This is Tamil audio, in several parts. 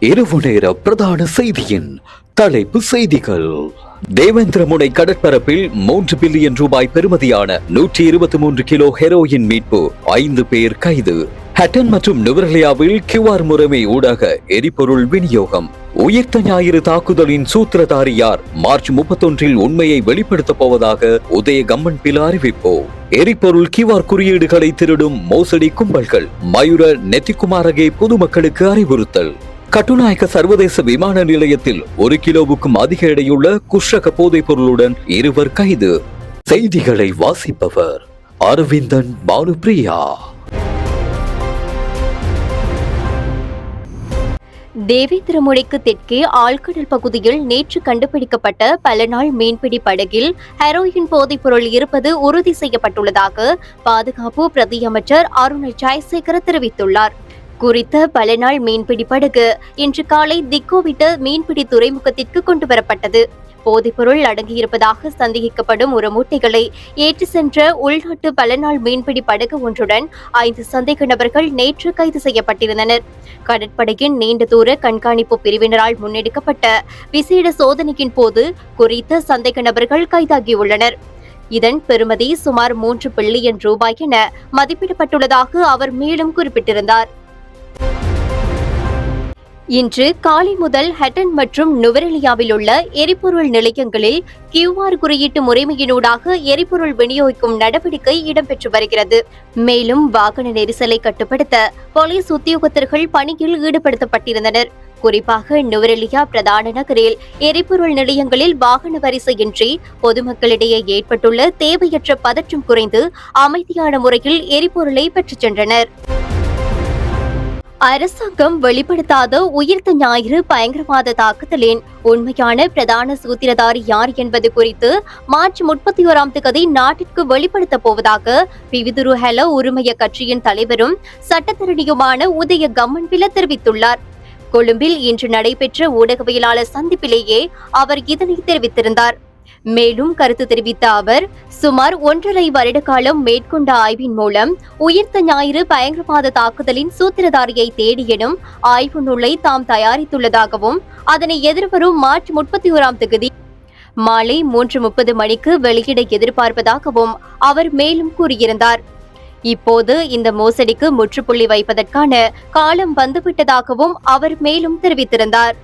இரவு நேர பிரதான செய்தியின் தலைப்பு செய்திகள். தேவேந்திரமுனை கடற்பரப்பில் 3 பில்லியன் ரூபாய் பெறுமதியான 123 கிலோ ஹெரோயின் மீட்பு, 5 பேர் கைது. ஹட்டன் மற்றும் நுவரெலியாவில் QR முறைமை ஊடாக எரிபொருள் விநியோகம். உயிர்த்த ஞாயிறு தாக்குதலின் சூத்திரதாரி யார்? மார்ச் 31 உண்மையை வெளிப்படுத்தப் போவதாக உதய கம்மன்பில அறிவிப்பு. எரிபொருள் QR குறியீடுகளை திருடும் மோசடி கும்பல்கள். மயூர நெத்திக்குமாரகே பொதுமக்களுக்கு அறிவுறுத்தல். கட்டுநாயக்க சர்வதேச விமான நிலையத்தில் 1 கிலோவுக்கும் அதிக எடையுள்ள குஷ்ரக போதைப் பொருளுடன் 2 கைது. செய்திகளை வாசிப்பவர் அரவிந்தன் பாலுபிரியா. தேவேந்திரமுனைக்கு தெற்கே ஆழ்கடல் பகுதியில் நேற்று கண்டுபிடிக்கப்பட்ட பல நாள் மீன்பிடி படகில் ஹெரோயின் போதைப் பொருள் இருப்பது உறுதி செய்யப்பட்டுள்ளதாக பாதுகாப்பு பிரதி அமைச்சர் அருண் ஜெயசேகர தெரிவித்துள்ளார். குறித்த பல நாள் மீன்பிடி படகு இன்று காலை திக்கோவிட்ட மீன்பிடி துறைமுகத்திற்கு கொண்டுவரப்பட்டது. போதைப்பொருள் அடங்கியிருப்பதாக சந்தேகிக்கப்படும் ஒரு மூட்டைகளை ஏற்றி சென்ற உள்நாட்டு பல நாள் மீன்பிடி படகு ஒன்றுடன் 5 சந்தேக நபர்கள் நேற்று கைது செய்யப்பட்டிருந்தனர். கடற்படையின் நீண்ட தூர கண்காணிப்பு பிரிவினரால் முன்னெடுக்கப்பட்ட விசேட சோதனையின் போது குறித்த சந்தேக நபர்கள் கைதாகியுள்ளனர். இதன் பெறுமதி சுமார் 3 பில்லியன் ரூபாய் என மதிப்பிடப்பட்டுள்ளதாக அவர் மேலும் குறிப்பிட்டிருந்தார். இன்று காலை முதல் ஹட்டன் மற்றும் நுவரெலியாவில் உள்ள எரிபொருள் நிலையங்களில் QR குறியீட்டு முறைமையினூடாக எரிபொருள் விநியோகிக்கும் நடவடிக்கை இடம்பெற்று வருகிறது. மேலும் வாகன நெரிசலை கட்டுப்படுத்த போலீஸ் உத்தியோகத்தர்கள் பணியில் ஈடுபடுத்தப்பட்டிருந்தனர். குறிப்பாக நுவரெலியா பிரதான நகரில் எரிபொருள் நிலையங்களில் வாகன வரிசையின்றி பொதுமக்களிடையே ஏற்பட்டுள்ள தேவையற்ற பதற்றம் குறைந்து அமைதியான முறையில் எரிபொருளை பெற்றுச் சென்றனர். அரசாங்கம் வெளிப்படுத்தாத உயிர்த்த ஞாயிறு பயங்கரவாத தாக்குதலின் உண்மையான பிரதான சூத்திரதாரி யார் என்பது குறித்து மார்ச் 31 நாட்டிற்கு வெளிப்படுத்தப் போவதாக பிவிதுரு ஹெல உரிமைய கட்சியின் தலைவரும் சட்டத்தரணியுமான உதய கம்மன்பில தெரிவித்துள்ளார். கொழும்பில் இன்று நடைபெற்ற ஊடகவியலாளர் சந்திப்பிலேயே அவர் இதனை தெரிவித்திருந்தார். மேலும் கருத்து தெரிவித்த அவர், சுமார் 1.5 வருட காலம் மேற்கொண்ட ஆய்வின் மூலம் உயிர்த்த ஞாயிறு பயங்கரவாத தாக்குதலின் சூத்திரதாரியை தேடி எனும் ஆய்வு நூலை தாம் தயாரித்துள்ளதாகவும் அதனை எதிர்வரும் மார்ச் 31 மாலை 3:30 மணிக்கு வெளியிட எதிர்பார்ப்பதாகவும் அவர் மேலும் கூறியிருந்தார். இப்போது இந்த மோசடிக்கு முற்றுப்புள்ளி வைப்பதற்கான காலம் வந்துவிட்டதாகவும் அவர் மேலும் தெரிவித்திருந்தார்.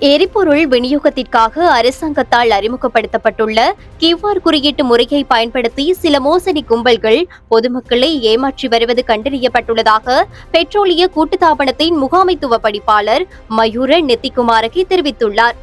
எரிபொருள் விநியோகத்திற்காக அரசாங்கத்தால் அறிமுகப்படுத்தப்பட்டுள்ள QR குறியீட்டு முறையை பயன்படுத்தி சில மோசடி கும்பல்கள் பொதுமக்களை ஏமாற்றி வருவது கண்டறியப்பட்டுள்ளதாக பெட்ரோலிய கூட்டுத்தாபனத்தின் முகாமைத்துவ படிப்பாளர் மயூர நெத்திக்குமாரகே தெரிவித்துள்ளார்.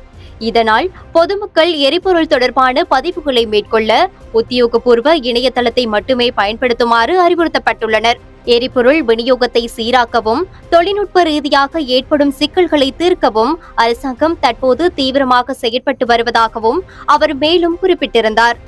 இதனால் பொதுமக்கள் எரிபொருள் தொடர்பான பதிவுகளை மேற்கொள்ள உத்தியோகபூர்வ இணையதளத்தை மட்டுமே பயன்படுத்துமாறு அறிவுறுத்தப்பட்டுள்ளனர். எரிபொருள் விநியோகத்தை சீராக்கவும் தொழில்நுட்ப ரீதியாக ஏற்படும் சிக்கல்களை தீர்க்கவும் அரசாங்கம் தற்போது தீவிரமாக செயற்பட்டு வருவதாகவும் அவர் மேலும் குறிப்பிட்டிருந்தார்.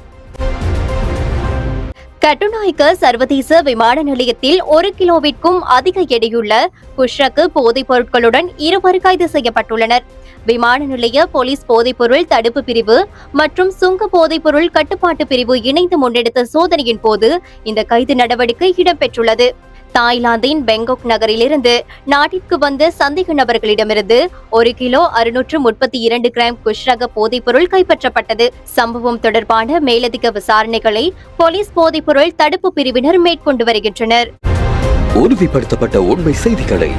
கட்டுநாயக்க சர்வதேச விமான நிலையத்தில் 1 கிலோவிற்கும் அதிக எடையுள்ள குஷ்ரக்கு போதைப் பொருட்களுடன் 2 கைது செய்யப்பட்டுள்ளனர். விமான நிலைய போலீஸ் போதைப்பொருள் தடுப்பு பிரிவு மற்றும் சுங்க போதைப்பொருள் கட்டுப்பாட்டு பிரிவு இணைந்து முன்னெடுத்த சோதனையின் போது இந்த கைது நடவடிக்கை இடம்பெற்றுள்ளது. தாய்லாந்தின் பெங்காக் நகரிலிருந்து நாட்டிற்கு வந்த சந்தேக நபர்களிடமிருந்து 1 கிலோ 632 கிராம் குஷ்ரக போதைப்பொருள் கைப்பற்றப்பட்டது. சம்பவம் தொடர்பான மேலதிக விசாரணைகளை போலீஸ் போதைப்பொருள் தடுப்பு பிரிவினர் மேற்கொண்டு வருகின்றனர். உறுதிப்படுத்தப்பட்ட உண்மை செய்திகளை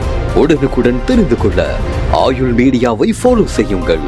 உடனுக்குடன் தெரிந்து கொள்ள ஆயுள் மீடியாவை ஃபாலோ செய்யுங்கள்.